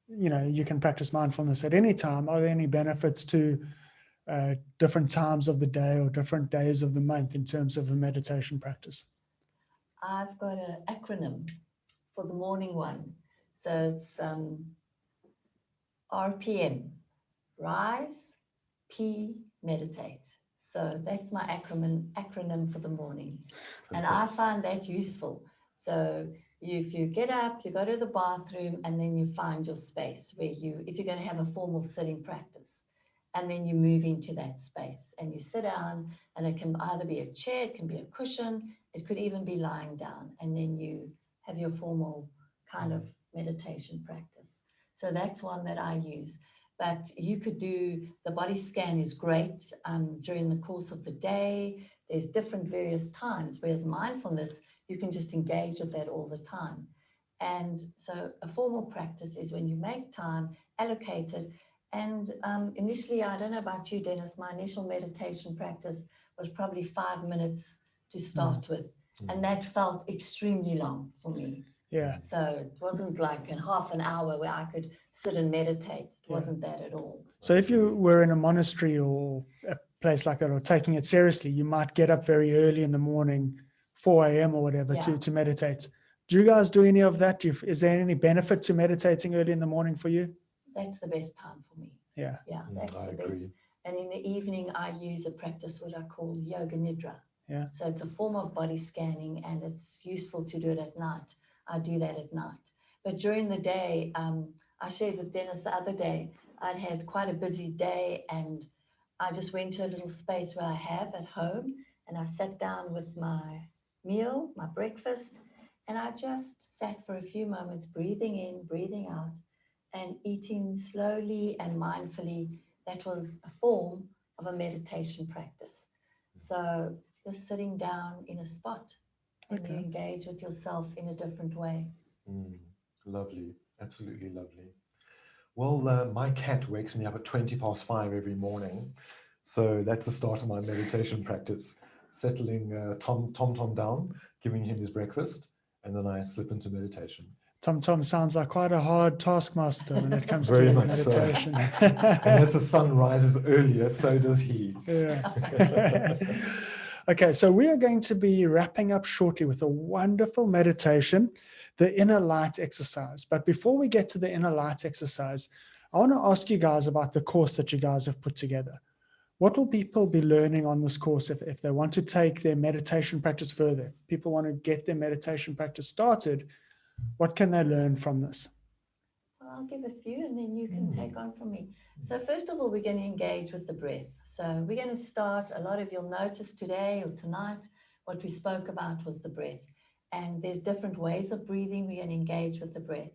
you can practice mindfulness at any time. Are there any benefits to different times of the day or different days of the month in terms of a meditation practice? I've got an acronym for the morning one. So it's RPM, rise, P, meditate. So that's my acronym for the morning. And I find that useful. So if you get up, you go to the bathroom, and then you find your space where if you're going to have a formal sitting practice. and then you move into that space and you sit down, and it can either be a chair, it can be a cushion, it could even be lying down, and then you have your formal kind of meditation practice. So that's one that I use. But you could do, the body scan is great during the course of the day. There's different various times, whereas mindfulness, you can just engage with that all the time. And so a formal practice is when you make time, allocate it. And initially, I don't know about you, Dennis, my initial meditation practice was probably 5 minutes to start with. And that felt extremely long for me. Yeah. So it wasn't like in half an hour where I could sit and meditate. It wasn't that at all. So if you were in a monastery or a place like that, or taking it seriously, you might get up very early in the morning, 4 a.m. or whatever, to meditate. Do you guys do any of that? Is there any benefit to meditating early in the morning for you? That's the best time for me. Yeah. Yeah, that's I the best. agree. And in the evening, I use a practice what I call yoga nidra. Yeah. So it's a form of body scanning, and it's useful to do it at night. I do that at night. But during the day, I shared with Denis the other day, I'd had quite a busy day, and I just went to a little space where I have at home, and I sat down with my meal, my breakfast, and I just sat for a few moments, breathing in, breathing out, and eating slowly and mindfully. That was a form of a meditation practice. So just sitting down in a spot, and you engage with yourself in a different way. Lovely, absolutely lovely. Well, my cat wakes me up at 5:20 every morning. So that's the start of my meditation practice. Settling Tom down, giving him his breakfast, and then I slip into meditation. Tom sounds like quite a hard taskmaster when it comes Very to much meditation. So. And as the sun rises earlier, so does he. Yeah. Okay, so we are going to be wrapping up shortly with a wonderful meditation, the inner light exercise. But before we get to the inner light exercise, I want to ask you guys about the course that you guys have put together. What will people be learning on this course if they want to take their meditation practice further? If people want to get their meditation practice started, what can they learn from this? Well, I'll give a few, and then you can take on from me. So first of all, we're going to engage with the breath. So we're going to start, a lot of you'll notice today or tonight, what we spoke about was the breath. And there's different ways of breathing. We're going to engage with the breath.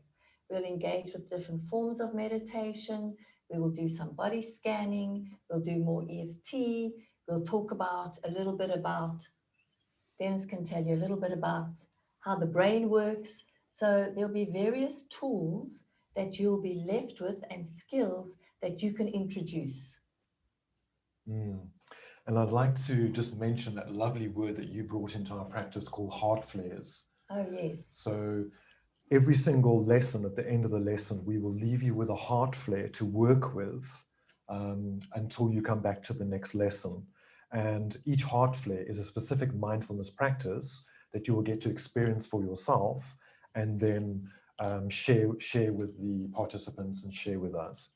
We'll engage with different forms of meditation. We will do some body scanning. We'll do more EFT. We'll talk about a little bit about, Denis can tell you a little bit about how the brain works. So there'll be various tools that you'll be left with and skills that you can introduce. And I'd like to just mention that lovely word that you brought into our practice called heart flares. Oh, yes. So every single lesson, at the end of the lesson, we will leave you with a heart flare to work with until you come back to the next lesson. And each heart flare is a specific mindfulness practice that you will get to experience for yourself, and then share with the participants and share with us.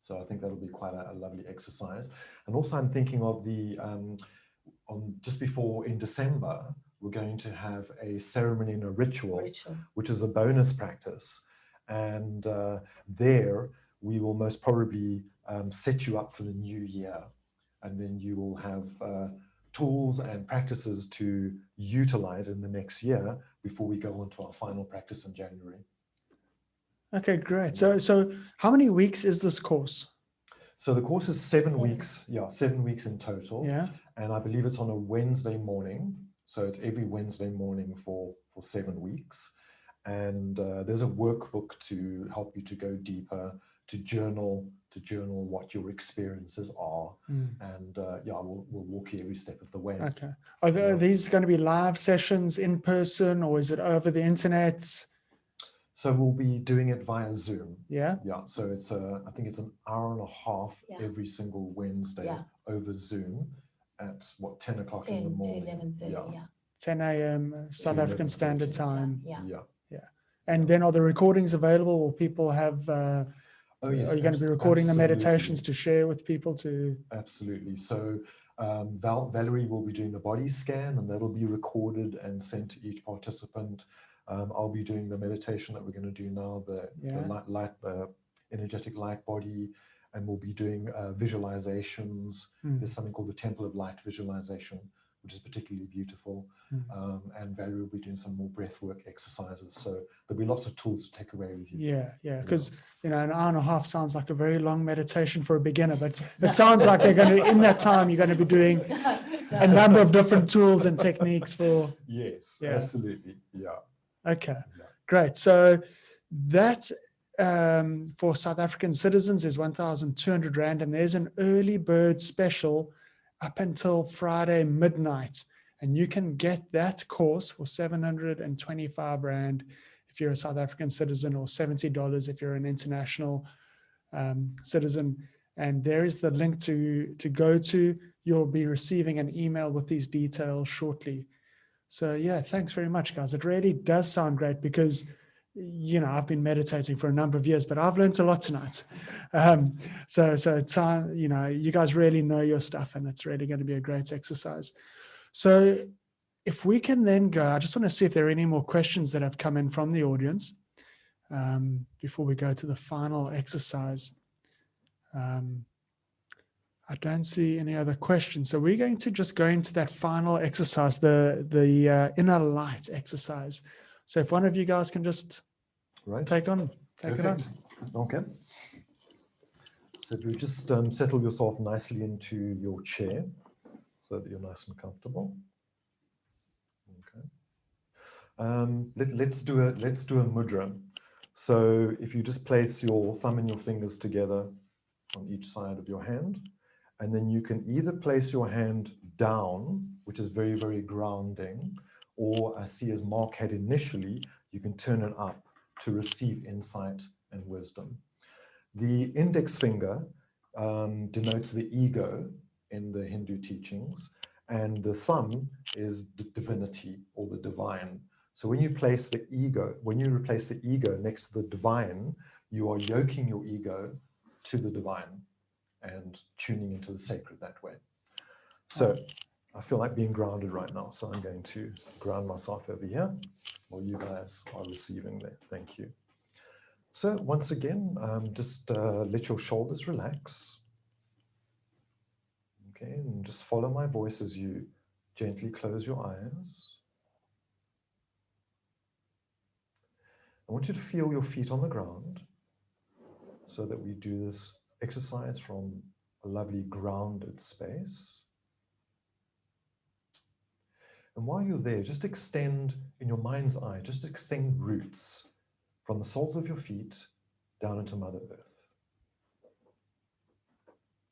So I think that'll be quite a lovely exercise. And also I'm thinking of the, on just before in December, we're going to have a ceremony and a ritual, which is a bonus practice. And there we will most probably set you up for the new year. And then you will have tools and practices to utilize in the next year before we go on to our final practice in January. Okay, great. So how many weeks is this course? So the course is 7 weeks. Yeah, 7 weeks in total. Yeah. And I believe it's on a Wednesday morning. So it's every Wednesday morning for 7 weeks. And there's a workbook to help you to go deeper, to journal what your experiences are. And we'll walk you every step of the way. Okay. Are these going to be live sessions in person, or is it over the internet? So we'll be doing it via Zoom. Yeah. Yeah. So it's I think it's an hour and a half every single Wednesday over Zoom at 10 o'clock in the morning. 10 to 11:30. Yeah. 10 a.m. South African Standard Time. Yeah. And then are the recordings available? Will people have? Oh, yes, are you going to be recording the meditations to share with people to? Absolutely. So Valerie will be doing the body scan, and that'll be recorded and sent to each participant. I'll be doing the meditation that we're going to do now, the energetic light body, and we'll be doing visualizations. Mm. There's something called the Temple of Light visualization, which is particularly beautiful. And Valerie will be doing some more breathwork exercises. So there'll be lots of tools to take away with you. Yeah. Because an hour and a half sounds like a very long meditation for a beginner, but it sounds like they're going to, in that time, you're going to be doing a number of different tools and techniques for. Yes, Yeah. absolutely. Yeah. Okay, Yeah. great. So that for South African citizens is 1,200 Rand, and there's an early bird special up until Friday midnight. And you can get that course for 725 Rand if you're a South African citizen, or $70 if you're an international citizen. And there is the link to go to. You'll be receiving an email with these details shortly. So yeah, thanks very much, guys. It really does sound great because, I've been meditating for a number of years, but I've learned a lot tonight. So it's, you guys really know your stuff, and it's really going to be a great exercise. So if we can then go, I just want to see if there are any more questions that have come in from the audience before we go to the final exercise. I don't see any other questions. So we're going to just go into that final exercise, the inner light exercise. So if one of you guys can just take it on. Okay. So if you just settle yourself nicely into your chair so that you're nice and comfortable. Okay. Let's do a mudra. So if you just place your thumb and your fingers together on each side of your hand, and then you can either place your hand down, which is very, very grounding, or I see as Mark had initially, you can turn it up to receive insight and wisdom. The index finger denotes the ego in the Hindu teachings, and the thumb is the divinity or the divine. So when you replace the ego next to the divine, you are yoking your ego to the divine and tuning into the sacred that way. So I feel like being grounded right now. So I'm going to ground myself over here while you guys are receiving there. Thank you. So once again, just let your shoulders relax. Okay, and just follow my voice as you gently close your eyes. I want you to feel your feet on the ground so that we do this exercise from a lovely grounded space. And while you're there, just extend in your mind's eye, just extend roots from the soles of your feet down into Mother Earth.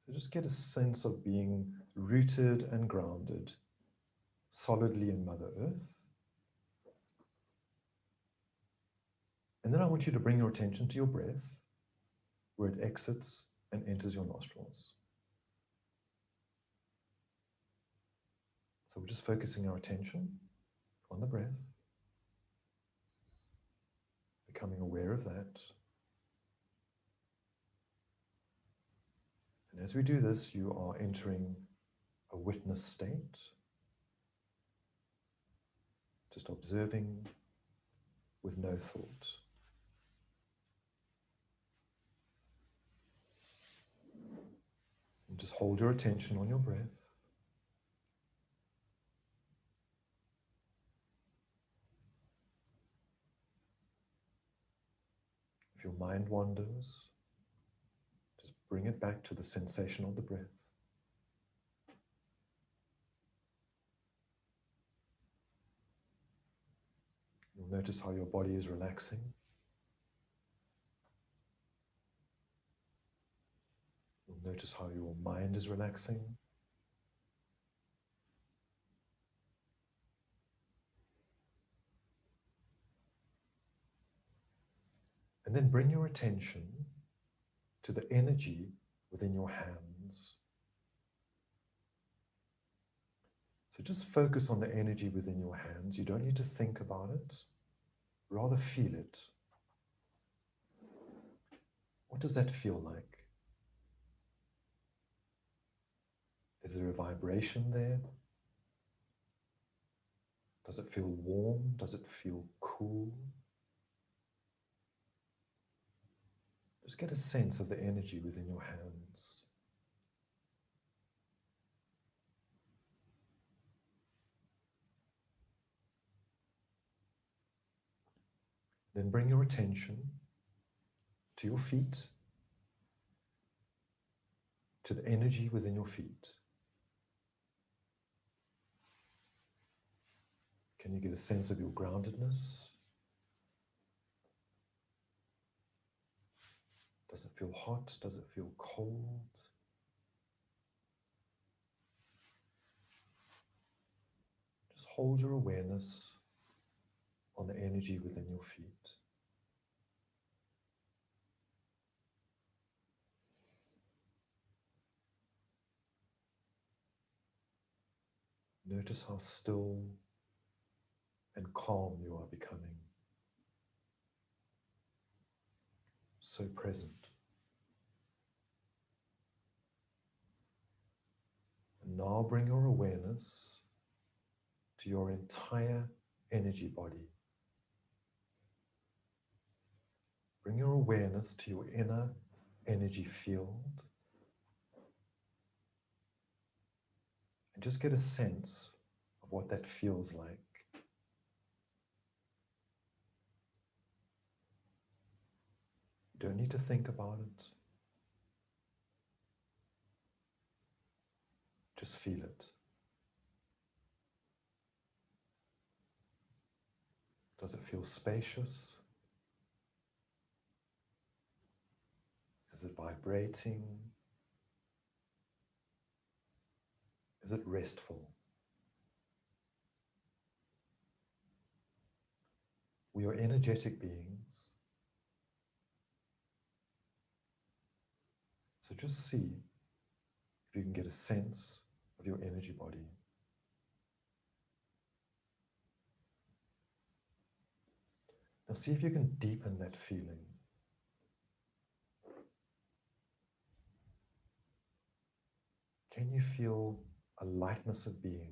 So just get a sense of being rooted and grounded solidly in Mother Earth. And then I want you to bring your attention to your breath, where it exits and enters your nostrils. So we're just focusing our attention on the breath, becoming aware of that. And as we do this, you are entering a witness state, just observing with no thought. And just hold your attention on your breath. If your mind wanders, just bring it back to the sensation of the breath. You'll notice how your body is relaxing. You'll notice how your mind is relaxing. And then bring your attention to the energy within your hands. So just focus on the energy within your hands. You don't need to think about it, rather feel it. What does that feel like? Is there a vibration there? Does it feel warm? Does it feel cool? Just get a sense of the energy within your hands. Then bring your attention to your feet, to the energy within your feet. Can you get a sense of your groundedness? Does it feel hot? Does it feel cold? Just hold your awareness on the energy within your feet. Notice how still and calm you are becoming. So present. And now bring your awareness to your entire energy body. Bring your awareness to your inner energy field. And just get a sense of what that feels like. You don't need to think about it. Just feel it. Does it feel spacious? Is it vibrating? Is it restful? We are energetic beings. So just see if you can get a sense of your energy body. Now see if you can deepen that feeling. Can you feel a lightness of being?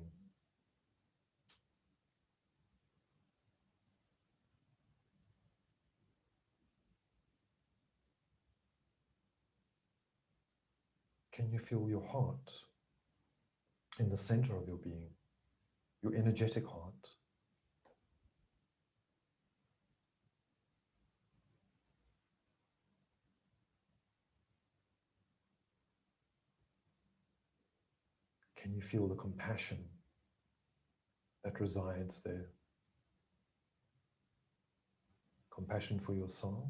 Can you feel your heart in the center of your being, your energetic heart? Can you feel the compassion that resides there? Compassion for yourself,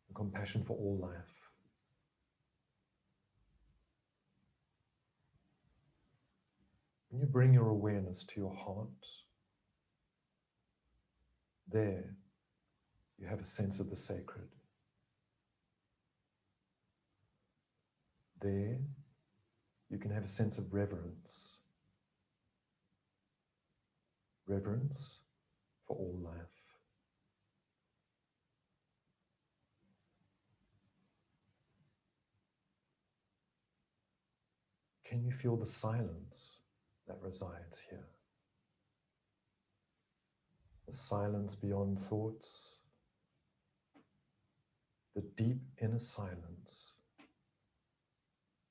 and compassion for all life. When you bring your awareness to your heart, there you have a sense of the sacred. There you can have a sense of reverence. Reverence for all life. Can you feel the silence that resides here? The silence beyond thoughts, the deep inner silence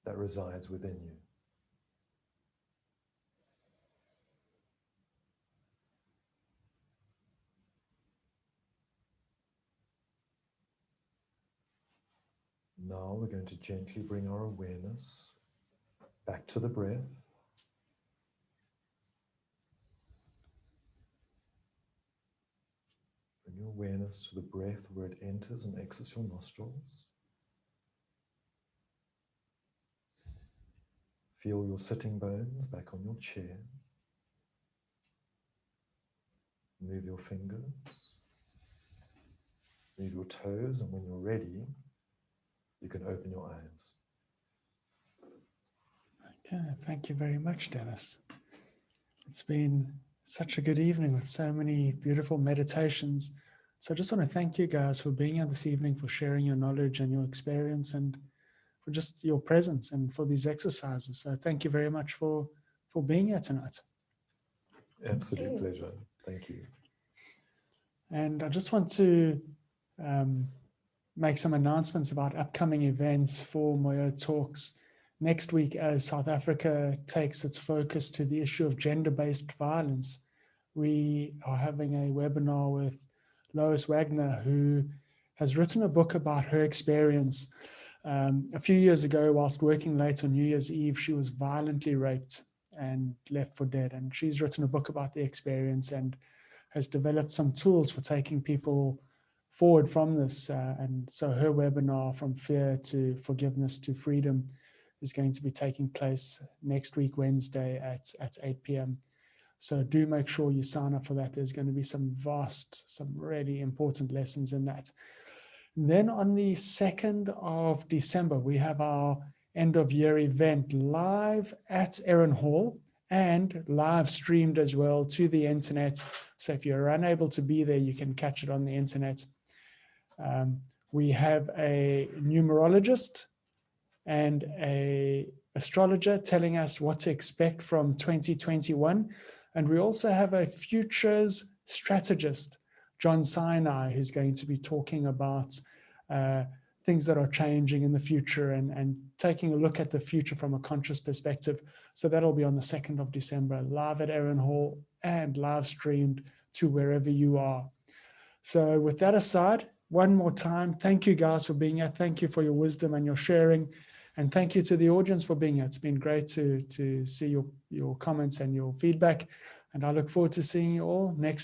that resides within you. Now we're going to gently bring our awareness back to the breath. Bring your awareness to the breath where it enters and exits your nostrils. Feel your sitting bones back on your chair. Move your fingers. Move your toes, and when you're ready, you can open your eyes. Okay, thank you very much, Denis. It's been such a good evening with so many beautiful meditations. So I just want to thank you guys for being here this evening, for sharing your knowledge and your experience, and for just your presence and for these exercises. So thank you very much for being here tonight. Absolute pleasure. Thank you. And I just want to make some announcements about upcoming events for Moyo Talks. Next week, as South Africa takes its focus to the issue of gender-based violence, we are having a webinar with Lois Wagner, who has written a book about her experience. A few years ago, whilst working late on New Year's Eve, she was violently raped and left for dead. And she's written a book about the experience and has developed some tools for taking people forward from this. And so her webinar, From Fear to Forgiveness to Freedom, is going to be taking place next week, Wednesday at 8 p.m. So do make sure you sign up for that. There's going to be some really important lessons in that. And then on the 2nd of December, we have our end of year event live at Erin Hall and live streamed as well to the internet. So if you're unable to be there, you can catch it on the internet. We have a numerologist and a astrologer telling us what to expect from 2021. And we also have a futures strategist, John Sinai, who's going to be talking about things that are changing in the future and taking a look at the future from a conscious perspective. So that'll be on the 2nd of December, live at Erin Hall and live streamed to wherever you are. So with that aside, one more time, thank you guys for being here. Thank you for your wisdom and your sharing. And thank you to the audience for being here. It's been great to see your comments and your feedback. And I look forward to seeing you all next